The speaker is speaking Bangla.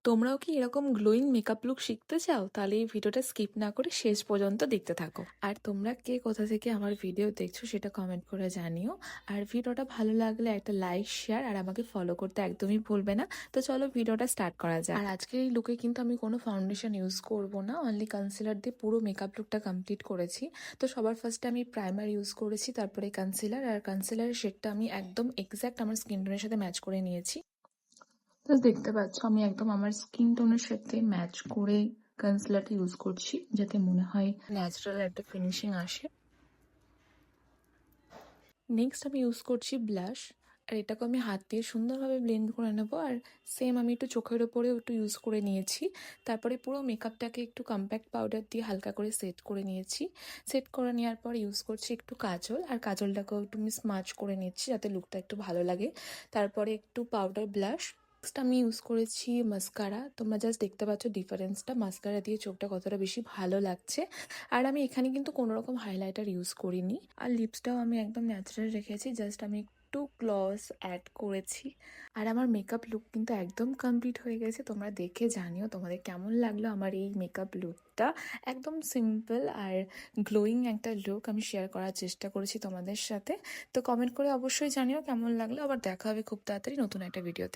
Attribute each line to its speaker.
Speaker 1: তোমরাও কি এরকম গ্লোয়িং মেকআপ লুক শিখতে চাও? তাহলে এই ভিডিওটা স্কিপ না করে শেষ পর্যন্ত দেখতে থাকো। আর তোমরা কে কোথা থেকে আমার ভিডিও দেখছো সেটা কমেন্ট করে জানিও। আর ভিডিওটা ভালো লাগলে একটা লাইক, শেয়ার আর আমাকে ফলো করতে একদমই ভুলবে না। তো চলো ভিডিওটা স্টার্ট করা যাক। আর আজকের এই লুকে কিন্তু আমি কোনো ফাউন্ডেশন ইউজ করব না, অনলি কনসিলার দিয়ে পুরো মেকআপ লুকটা কমপ্লিট করেছি। তো সবার ফার্স্টে আমি প্রাইমার ইউজ করেছি, তারপরে কনসিলার। আর কনসিলারের শেডটা আমি একদম এক্স্যাক্ট আমার স্কিন টোনের সাথে ম্যাচ করে নিয়েছি। তো দেখতে পাচ্ছ আমি একদম আমার স্কিন টোনের সাথে ম্যাচ করে কনসিলারটা ইউজ করছি, যাতে মনে হয় ন্যাচারাল একটা ফিনিশিং আসে। নেক্সট আমি ইউজ করছি ব্লাশ, আর এটাকে আমি হাত দিয়ে সুন্দরভাবে ব্লেন্ড করে নেবো। আর সেম আমি একটু চোখের ওপরেও একটু ইউজ করে নিয়েছি। তারপরে পুরো মেকআপটাকে একটু কম্প্যাক্ট পাউডার দিয়ে হালকা করে সেট করে নিয়েছি। সেট করে নেওয়ার পর ইউজ করছি একটু কাজল, আর কাজলটাকেও একটু আমি স্মাচ করে নিচ্ছি যাতে লুকটা একটু ভালো লাগে। তারপরে একটু পাউডার ব্লাশ। নেক্সট আমি ইউজ করেছি মাস্কারা। তোমরা জাস্ট দেখতে পাচ্ছ ডিফারেন্সটা, মাস্কারা দিয়ে চোখটা কতটা বেশি ভালো লাগছে। আর আমি এখানে কিন্তু কোনো রকম হাইলাইটার ইউজ করিনি। আর লিপসটাও আমি একদম ন্যাচারাল রেখেছি, জাস্ট আমি একটু গ্লস অ্যাড করেছি। আর আমার মেকআপ লুক কিন্তু একদম কমপ্লিট হয়ে গেছে। তোমরা দেখে জানিও তোমাদের কেমন লাগলো আমার এই মেকআপ লুকটা। একদম সিম্পল আর গ্লোয়িং একটা লুক আমি শেয়ার করার চেষ্টা করেছি তোমাদের সাথে। তো কমেন্ট করে অবশ্যই জানিও কেমন লাগলো। আবার দেখা হবে খুব তাড়াতাড়ি নতুন একটা ভিডিওতে।